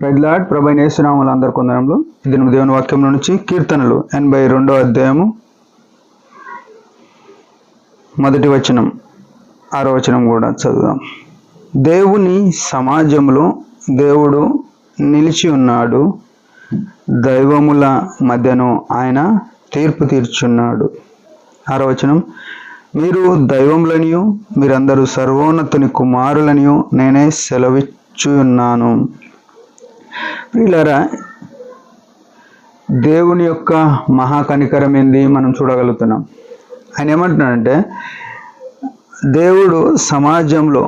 ప్రైజ్లాడ్ ప్రభు అయిన యేసు నామములో అందరికీ వందనములు. ఇది దేవుని వాక్యంలో నుంచి కీర్తనలు 82వ అధ్యాయము 1వ వచనం 6వ వచనం కూడా చదువుదాం. దేవుని సమాజంలో దేవుడు నిలిచి ఉన్నాడు, దైవముల మధ్యను ఆయన తీర్పు తీర్చున్నాడు. 6వ వచనం, మీరు దైవములనియు మీరందరూ సర్వోన్నతుని కుమారులనియు నేనే సెలవిచ్చున్నాను. ప్రియులారా, దేవుని యొక్క మహాకనికరం ఏంది మనం చూడగలుగుతున్నాం. ఆయన ఏమంటున్నాడంటే దేవుని సమాజంలో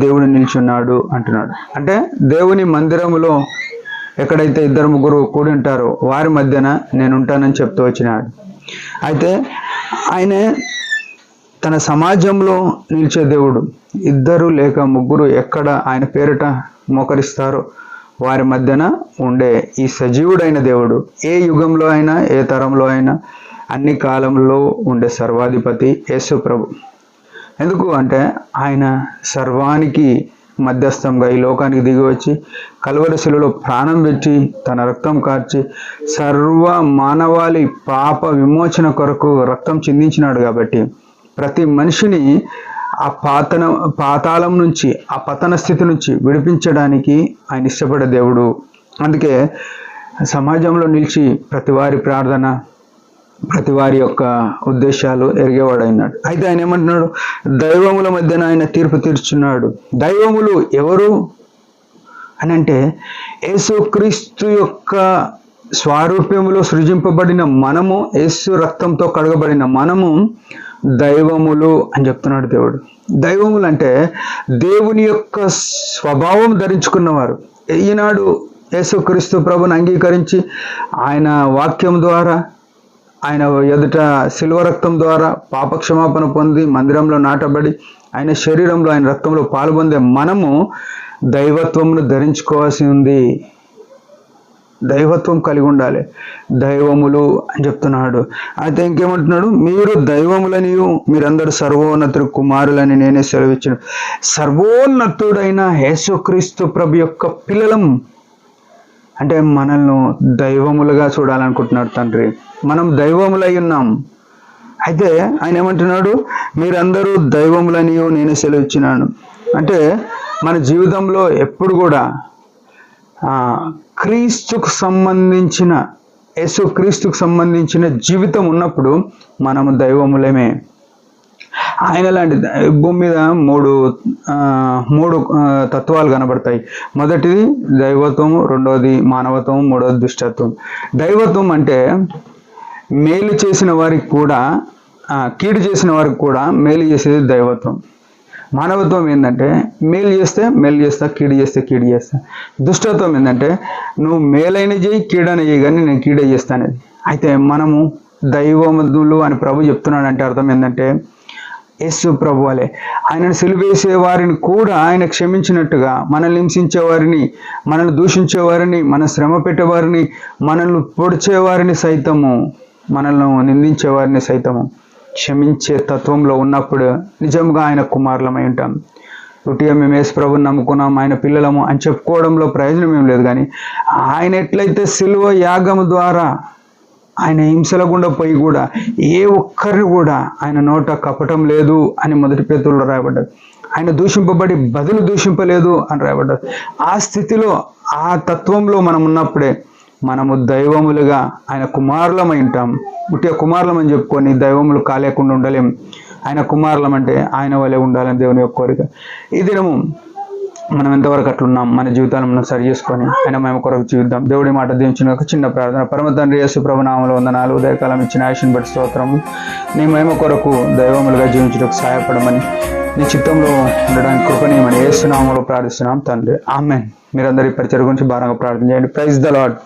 దేవుడు నిల్చున్నాడు అంటున్నాడు. అంటే దేవుని మందిరములో ఎక్కడైతే 2-3 కూడి ఉంటారో వారి మధ్యన నేను ఉంటానని చెప్తూ వచ్చినాడు. అయితే ఆయనే తన సమాజంలో నిలిచే దేవుడు. 2 లేక 3 ఎక్కడ ఆయన పేరిట మోకరిస్తారో వారి మధ్యన ఉండే ఈ సజీవుడైన దేవుడు, ఏ యుగంలో అయినా ఏ తరంలో అయినా అన్ని కాలంలో ఉండే సర్వాధిపతి యేసు ప్రభు. ఎందుకు అంటే ఆయన సర్వానికి మధ్యస్థంగా ఈ లోకానికి దిగి వచ్చి కల్వరి శిలువలో ప్రాణం పెట్టి తన రక్తం కార్చి సర్వ మానవాళి పాప విమోచన కొరకు రక్తం చిందించినాడు. కాబట్టి ప్రతి మనిషిని ఆ పాతాళం నుంచి, ఆ పతన స్థితి నుంచి విడిపించడానికి ఆయన ఇష్టపడే దేవుడు. అందుకే సమాజంలో నిలిచి ప్రతి వారి ప్రార్థన, ప్రతి వారి యొక్క ఉద్దేశాలు ఎరిగేవాడు అయినాడు. అయితే ఆయన ఏమంటున్నాడు, దైవముల మధ్యన ఆయన తీర్పు తీర్చున్నాడు. దైవములు ఎవరు అని అంటే యేసుక్రీస్తు యొక్క స్వారూప్యములో సృజింపబడిన మనము, యేసు రక్తంతో కడగబడిన మనము దైవములు అని చెప్తున్నాడు దేవుడు. దైవములు అంటే దేవుని యొక్క స్వభావం ధరించుకున్నవారు. ఈనాడు యేసుక్రీస్తు ప్రభుని అంగీకరించి ఆయన వాక్యం ద్వారా, ఆయన ఎదుట శిలువ రక్తం ద్వారా పాపక్షమాపణ పొంది మందిరంలో నాటబడి ఆయన శరీరంలో, ఆయన రక్తంలో పాల్పొందే మనము దైవత్వమును ధరించుకోవాల్సి ఉంది. దైవత్వం కలిగి ఉండాలి. దైవములు అని చెప్తున్నాడు. అయితే ఇంకేమంటున్నాడు, మీరు దైవములనియు మీరందరూ సర్వోన్నతుడు కుమారులని నేనే సెలవిచ్చాను. సర్వోన్నతుడైన యేసుక్రీస్తు ప్రభు యొక్క పిల్లలం అంటే మనల్ని దైవములుగా చూడాలనుకుంటున్నాడు తండ్రి. మనం దైవములై ఉన్నాం. అయితే ఆయన ఏమంటున్నాడు, మీరందరూ దైవములనియు నేనే సెలవిచ్చినాను. అంటే మన జీవితంలో ఎప్పుడు కూడా క్రీస్తుకు సంబంధించిన, యేసుక్రీస్తుకు సంబంధించిన జీవితం ఉన్నప్పుడు మనము దైవములమే. ఆయన లాంటి భూమి మీద మూడు తత్వాలు కనబడతాయి. మొదటిది దైవత్వము, రెండవది మానవత్వం, మూడవది దుష్టత్వం. దైవత్వం అంటే మేలు చేసిన వారికి కూడా, కీడు చేసిన వారికి కూడా మేలు చేసేది దైవత్వం. మానవత్వం ఏంటంటే మేలు చేస్తే మేలు చేస్తా, కీడు చేస్తే కీడు చేస్తా. దుష్టత్వం ఏంటంటే నువ్వు మేలైన చేయి, కీడైన చేయి, కానీ నేను కీడే చేస్తానేది. అయితే మనము దైవములు అని ప్రభు చెప్తున్నాడు. అంటే అర్థం ఏంటంటే యేసు ప్రభు వలె ఆయనను సిలువేసే వారిని కూడా ఆయన క్షమించినట్టుగా, మనల్ని హింసించే వారిని, మనల్ని దూషించే వారిని, మన శ్రమ పెట్టేవారిని, మనల్ని పొడిచేవారిని సైతము, మనల్ని నిందించే వారిని సైతము క్షమించే తత్వంలో ఉన్నప్పుడు నిజంగా ఆయన కుమారులమై ఉంటాం. ఉట్టిగా మేము యేసు ప్రభుని నమ్ముకున్నాం, ఆయన పిల్లలము అని చెప్పుకోవడంలో ప్రయోజనం ఏం లేదు. కానీ ఆయన ఎట్లయితే సిలువ యాగము ద్వారా ఆయన హింసల గుండా పోయి కూడా ఏ ఒక్కరిని కూడా ఆయన నోట కపటం లేదు అని 1 పేతురులో రాయబడ్డది. ఆయన దూషింపబడి బదులు దూషింపలేదు అని రాయబడ్డది. ఆ స్థితిలో, ఆ తత్వంలో మనం ఉన్నప్పుడే మనము దైవములుగా ఆయన కుమారులమై ఉంటాం. ఉట్టిగా కుమారులం అని చెప్పుకొని దైవములు కాలేకుండా ఉండలేం. ఆయన కుమారులం అంటే ఆయన వలె ఉండాలని దేవుని యొక్క కోరిక. ఈ దినము మనం ఎంతవరకు అట్లున్నాం, మన జీవితాలను మనం సరి చేసుకొని ఆయన మేము కొరకు జీవిద్దాం. దేవుడి మాట దీవించిన ఒక చిన్న ప్రార్థన. పరమ తండ్రి యేసు ప్రభు నామములో వందనాలు. ఉదయకాలం ఇచ్చిన ఆయుష్ని బట్టి స్తోత్రము. నీ మహిమ కొరకు దైవములుగా జీవించడానికి సహాయపడమని, నీ చిత్తంలో ఉండడానికి కృపణీయమని యేసు నామములో ప్రార్థిస్తున్నాం తండ్రి. ఆమేన్. మీరందరి పరిచయం గురించి భారంగా ప్రార్థన చేయండి. Praise the lord.